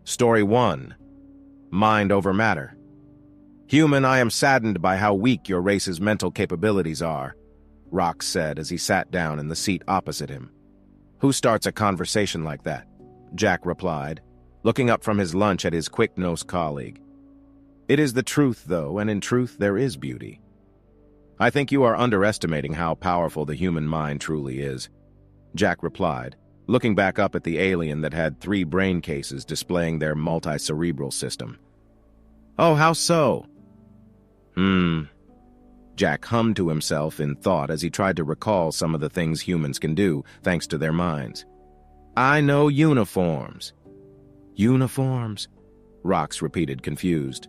Story 1. Mind over matter. Human, I am saddened by how weak your race's mental capabilities are, Rox said as he sat down in the seat opposite him. Who starts a conversation like that? Jack replied, looking up from his lunch at his quick-nosed colleague. It is the truth, though, and in truth there is beauty. I think you are underestimating how powerful the human mind truly is, Jack replied, looking back up at the alien that had 3 brain cases displaying their multi-cerebral system. Oh, how so? Jack hummed to himself in thought as he tried to recall some of the things humans can do, thanks to their minds. I know uniforms. Uniforms? Rox repeated, confused.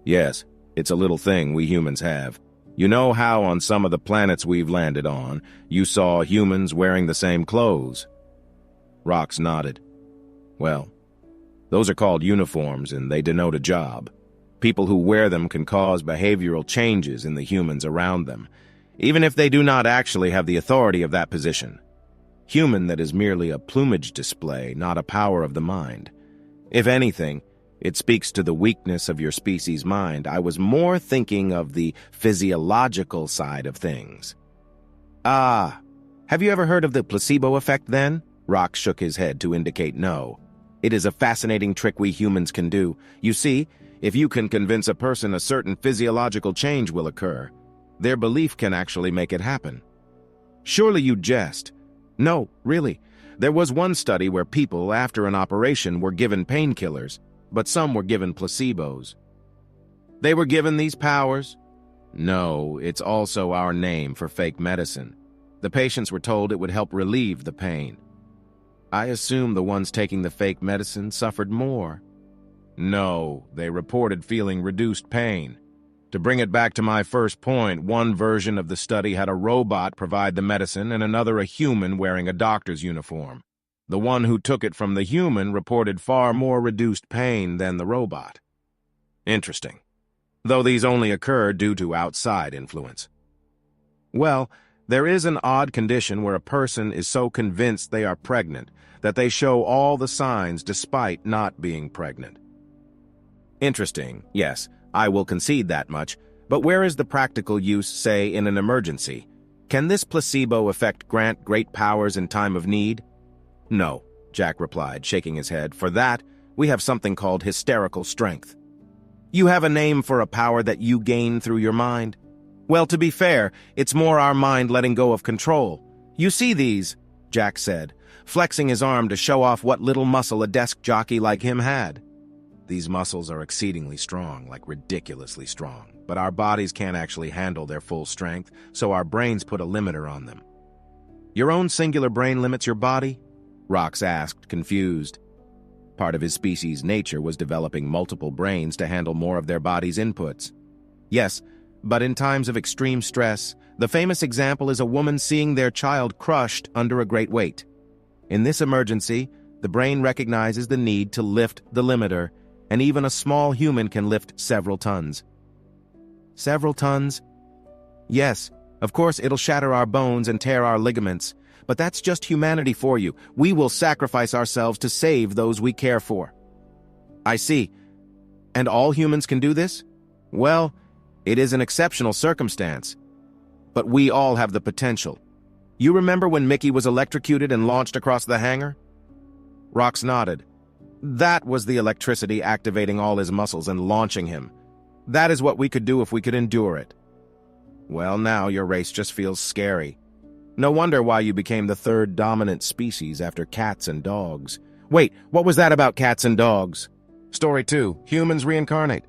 Yes, it's a little thing we humans have. You know how on some of the planets we've landed on, you saw humans wearing the same clothes? Rox nodded. Well, those are called uniforms and they denote a job. People who wear them can cause behavioral changes in the humans around them, even if they do not actually have the authority of that position. Human that is merely a plumage display, not a power of the mind. If anything, it speaks to the weakness of your species' mind. I was more thinking of the physiological side of things. Ah, have you ever heard of the placebo effect then? Rox shook his head to indicate no. It is a fascinating trick we humans can do. You see, if you can convince a person a certain physiological change will occur, their belief can actually make it happen. Surely you jest. No, really. There was one study where people, after an operation, were given painkillers, but some were given placebos. They were given these powers? No, it's also our name for fake medicine. The patients were told it would help relieve the pain. I assume the ones taking the fake medicine suffered more. No, they reported feeling reduced pain. To bring it back to my first point, one version of the study had a robot provide the medicine and another a human wearing a doctor's uniform. The one who took it from the human reported far more reduced pain than the robot. Interesting. Though these only occur due to outside influence. Well, there is an odd condition where a person is so convinced they are pregnant that they show all the signs despite not being pregnant. Interesting, yes, I will concede that much, but where is the practical use, say, in an emergency? Can this placebo effect grant great powers in time of need? No, Jack replied, shaking his head. For that, we have something called hysterical strength. You have a name for a power that you gain through your mind? Well, to be fair, it's more our mind letting go of control. You see these, Jack said, flexing his arm to show off what little muscle a desk jockey like him had. These muscles are exceedingly strong, like ridiculously strong, but our bodies can't actually handle their full strength, so our brains put a limiter on them. Your own singular brain limits your body? Rox asked, confused. Part of his species' nature was developing multiple brains to handle more of their body's inputs. Yes, but in times of extreme stress, the famous example is a woman seeing their child crushed under a great weight. In this emergency, the brain recognizes the need to lift the limiter, and even a small human can lift several tons. Several tons? Yes, of course it'll shatter our bones and tear our ligaments, but that's just humanity for you. We will sacrifice ourselves to save those we care for. I see. And all humans can do this? Well, it is an exceptional circumstance. But we all have the potential. You remember when Mickey was electrocuted and launched across the hangar? Rox nodded. That was the electricity activating all his muscles and launching him. That is what we could do if we could endure it. Well, now your race just feels scary. No wonder why you became the 3rd dominant species after cats and dogs. Wait, what was that about cats and dogs? Story 2, humans reincarnate.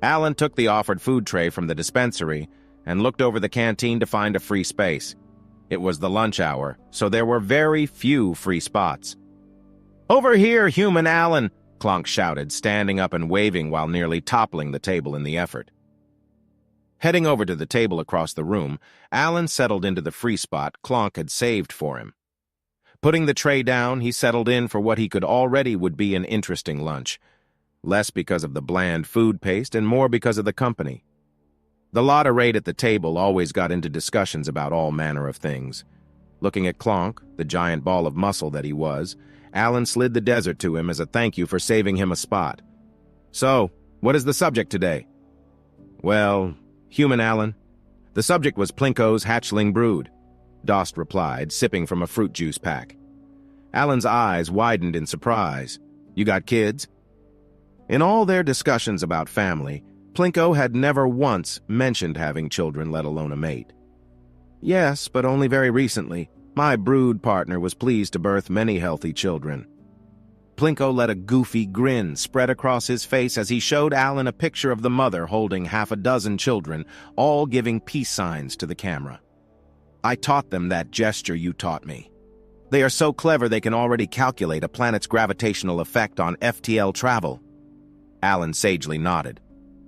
Alan took the offered food tray from the dispensary and looked over the canteen to find a free space. It was the lunch hour, so there were very few free spots. Over here, human Alan, Clonk shouted, standing up and waving while nearly toppling the table in the effort. Heading over to the table across the room, Alan settled into the free spot Clonk had saved for him. Putting the tray down, he settled in for what he could already would be an interesting lunch, less because of the bland food paste and more because of the company. The lot arrayed at the table always got into discussions about all manner of things. Looking at Clonk, the giant ball of muscle that he was, Alan slid the desert to him as a thank you for saving him a spot. "So, what is the subject today?" "Well, human Alan. The subject was Plinko's hatchling brood," Dost replied, sipping from a fruit juice pack. Alan's eyes widened in surprise. "You got kids?" In all their discussions about family, Plinko had never once mentioned having children, let alone a mate. "Yes, but only very recently. My brood partner was pleased to birth many healthy children." Plinko let a goofy grin spread across his face as he showed Alan a picture of the mother holding half a dozen children, all giving peace signs to the camera. "I taught them that gesture you taught me. They are so clever they can already calculate a planet's gravitational effect on FTL travel." Alan sagely nodded.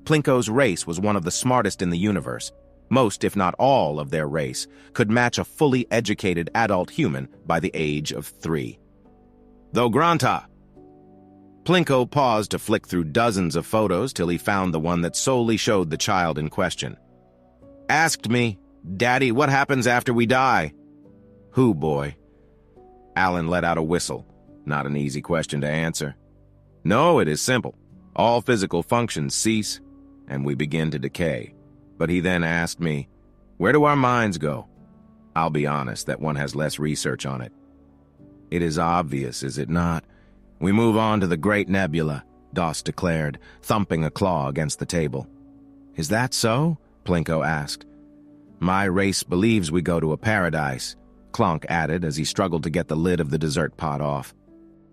Plinko's race was one of the smartest in the universe. Most, if not all, of their race could match a fully educated adult human by the age of 3. "Though Granta." Plinko paused to flick through dozens of photos till he found the one that solely showed the child in question. "Asked me, 'Daddy, what happens after we die?'" "Who, boy?" Alan let out a whistle. Not an easy question to answer. "No, it is simple. All physical functions cease, and we begin to decay." But he then asked me, "Where do our minds go?" I'll be honest that one has less research on it. "It is obvious, is it not? We move on to the Great Nebula," Dost declared, thumping a claw against the table. "Is that so?" Plinko asked. "My race believes we go to a paradise," Clonk added as he struggled to get the lid of the dessert pot off.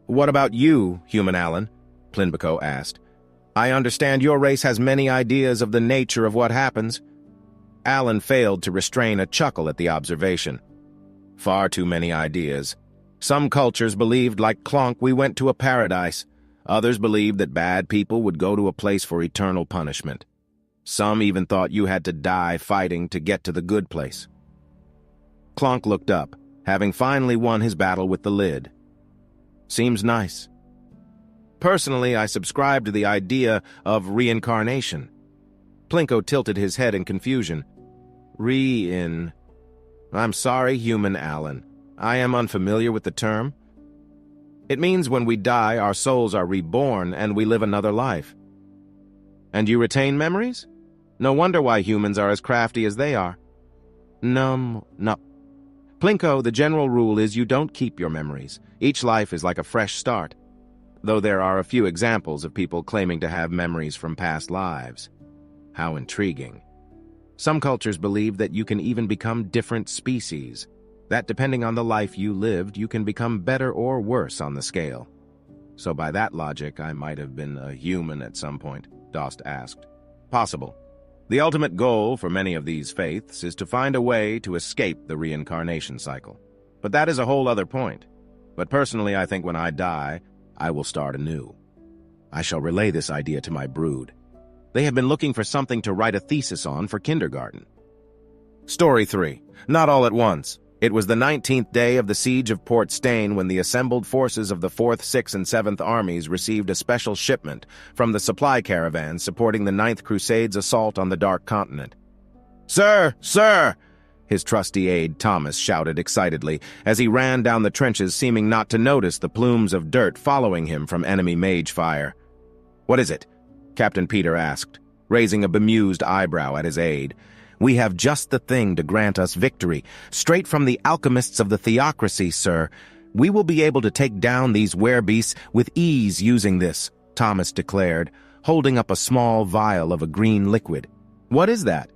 "What about you, human Alan?" Plinko asked. "I understand your race has many ideas of the nature of what happens." Alan failed to restrain a chuckle at the observation. "Far too many ideas. Some cultures believed, like Clonk, we went to a paradise. Others believed that bad people would go to a place for eternal punishment. Some even thought you had to die fighting to get to the good place." Clonk looked up, having finally won his battle with the lid. "Seems nice. Personally, I subscribe to the idea of reincarnation." Plinko tilted his head in confusion. "I'm sorry, human Alan. I am unfamiliar with the term." "It means when we die, our souls are reborn and we live another life." "And you retain memories? No wonder why humans are as crafty as they are." No. Plinko, the general rule is you don't keep your memories. Each life is like a fresh start. Though there are a few examples of people claiming to have memories from past lives. How intriguing. Some cultures believe that you can even become different species, that depending on the life you lived, you can become better or worse on the scale. "So by that logic, I might have been a human at some point?" Dost asked. "Possible. The ultimate goal for many of these faiths is to find a way to escape the reincarnation cycle. But that is a whole other point. But personally, I think when I die, I will start anew. I shall relay this idea to my brood. They have been looking for something to write a thesis on for kindergarten." Story 3. Not all at once. It was the 19th day of the siege of Port Stain when the assembled forces of the 4th, 6th, and 7th Armies received a special shipment from the supply caravan supporting the 9th Crusade's assault on the Dark Continent. "Sir! Sir!" his trusty aide Thomas shouted excitedly as he ran down the trenches, seeming not to notice the plumes of dirt following him from enemy mage fire. "What is it?" Captain Peter asked, raising a bemused eyebrow at his aide. "We have just the thing to grant us victory, straight from the alchemists of the theocracy, sir. We will be able to take down these werebeasts with ease using this," Thomas declared, holding up a small vial of a green liquid. "What is that?"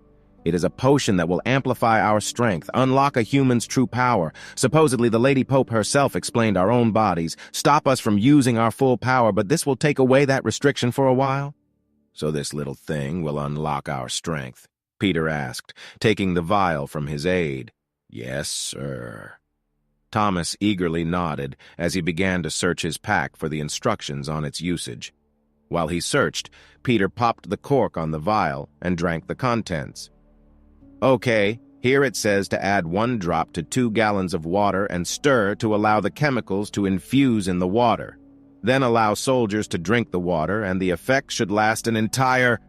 "It is a potion that will amplify our strength, unlock a human's true power. Supposedly the Lady Pope herself explained our own bodies, stop us from using our full power, but this will take away that restriction for a while." "So this little thing will unlock our strength?" Peter asked, taking the vial from his aide. "Yes, sir." Thomas eagerly nodded as he began to search his pack for the instructions on its usage. While he searched, Peter popped the cork on the vial and drank the contents. "Okay, here it says to add 1 drop to 2 gallons of water and stir to allow the chemicals to infuse in the water. Then allow soldiers to drink the water, and the effect should last an entire—"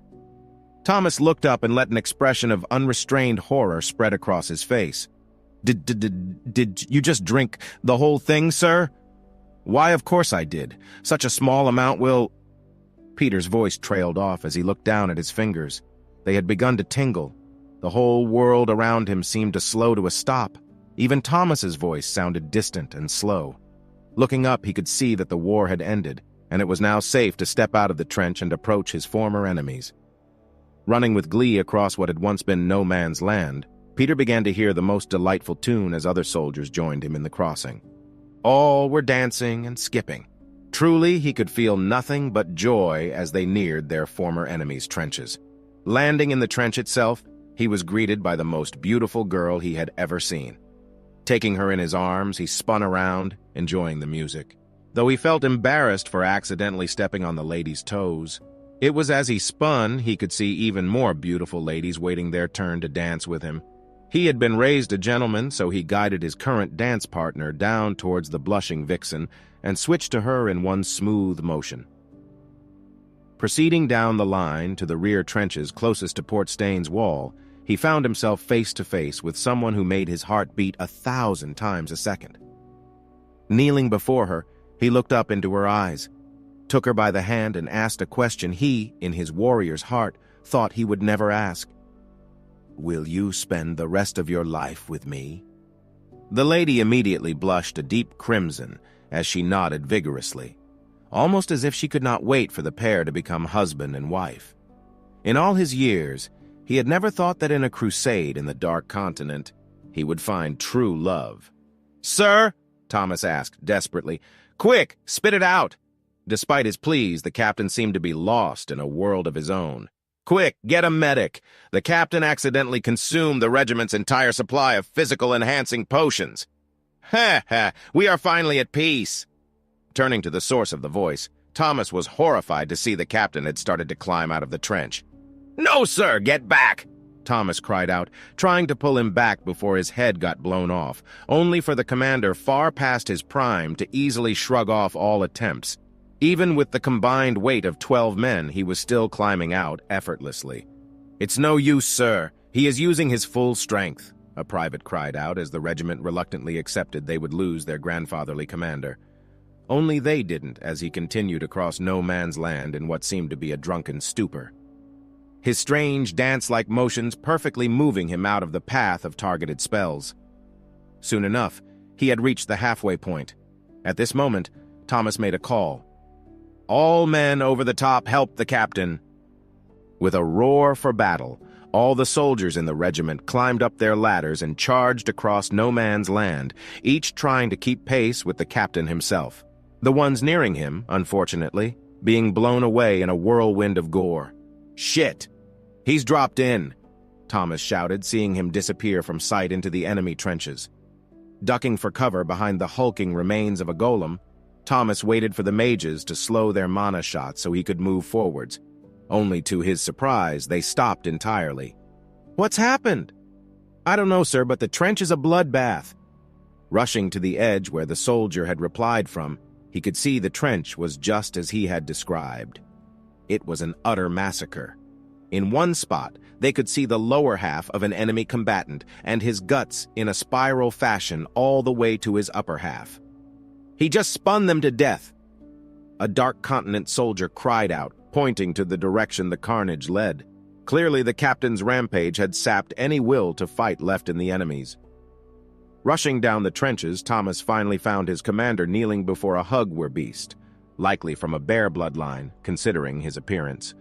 Thomas looked up and let an expression of unrestrained horror spread across his face. Did you just drink the whole thing, sir?" Why, of course I did. Such a small amount will... Peter's voice trailed off as he looked down at his fingers. They had begun to tingle. The whole world around him seemed to slow to a stop. Even Thomas's voice sounded distant and slow. Looking up, he could see that the war had ended, and it was now safe to step out of the trench and approach his former enemies. Running with glee across what had once been no man's land, Peter began to hear the most delightful tune as other soldiers joined him in the crossing. All were dancing and skipping. Truly, he could feel nothing but joy as they neared their former enemies' trenches. Landing in the trench itself, he was greeted by the most beautiful girl he had ever seen. Taking her in his arms, he spun around, enjoying the music. Though he felt embarrassed for accidentally stepping on the lady's toes, it was as he spun he could see even more beautiful ladies waiting their turn to dance with him. He had been raised a gentleman, so he guided his current dance partner down towards the blushing vixen and switched to her in one smooth motion. Proceeding down the line to the rear trenches closest to Port Staines' wall, he found himself face to face with someone who made his heart beat 1,000 times a second. Kneeling before her, he looked up into her eyes, took her by the hand and asked a question he, in his warrior's heart, thought he would never ask. "Will you spend the rest of your life with me?" The lady immediately blushed a deep crimson as she nodded vigorously, almost as if she could not wait for the pair to become husband and wife. In all his years, he had never thought that in a crusade in the Dark Continent, he would find true love. "Sir?" Thomas asked desperately. "Quick, spit it out!" Despite his pleas, the captain seemed to be lost in a world of his own. "Quick, get a medic! The captain accidentally consumed the regiment's entire supply of physical-enhancing potions." "Ha ha! We are finally at peace!" Turning to the source of the voice, Thomas was horrified to see the captain had started to climb out of the trench. "No, sir! Get back!" Thomas cried out, trying to pull him back before his head got blown off, only for the commander far past his prime to easily shrug off all attempts. Even with the combined weight of 12 men, he was still climbing out effortlessly. "It's no use, sir. He is using his full strength," a private cried out as the regiment reluctantly accepted they would lose their grandfatherly commander. Only they didn't, as he continued across no man's land in what seemed to be a drunken stupor. His strange dance-like motions perfectly moving him out of the path of targeted spells. Soon enough, he had reached the halfway point. At this moment, Thomas made a call. "All men over the top help the captain." With a roar for battle, all the soldiers in the regiment climbed up their ladders and charged across no man's land, each trying to keep pace with the captain himself. The ones nearing him, unfortunately, being blown away in a whirlwind of gore. "Shit! He's dropped in!" Thomas shouted, seeing him disappear from sight into the enemy trenches. Ducking for cover behind the hulking remains of a golem, Thomas waited for the mages to slow their mana shots so he could move forwards. Only to his surprise, they stopped entirely. "What's happened?" "I don't know, sir, but the trench is a bloodbath." Rushing to the edge where the soldier had replied from, he could see the trench was just as he had described. It was an utter massacre. In one spot, they could see the lower half of an enemy combatant and his guts in a spiral fashion all the way to his upper half. "He just spun them to death!" A Dark Continent soldier cried out, pointing to the direction the carnage led. Clearly, the captain's rampage had sapped any will to fight left in the enemies. Rushing down the trenches, Thomas finally found his commander kneeling before a hugware beast, likely from a bear bloodline, considering his appearance.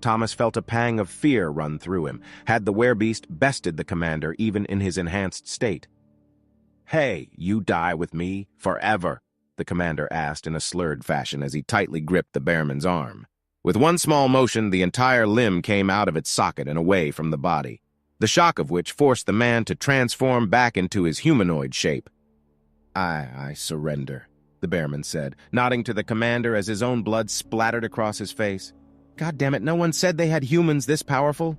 Thomas felt a pang of fear run through him, had the werebeast bested the commander even in his enhanced state. "Hey, you die with me forever?" the commander asked in a slurred fashion as he tightly gripped the bearman's arm. With one small motion, the entire limb came out of its socket and away from the body, the shock of which forced the man to transform back into his humanoid shape. I surrender," the bearman said, nodding to the commander as his own blood splattered across his face. "God damn it, no one said they had humans this powerful."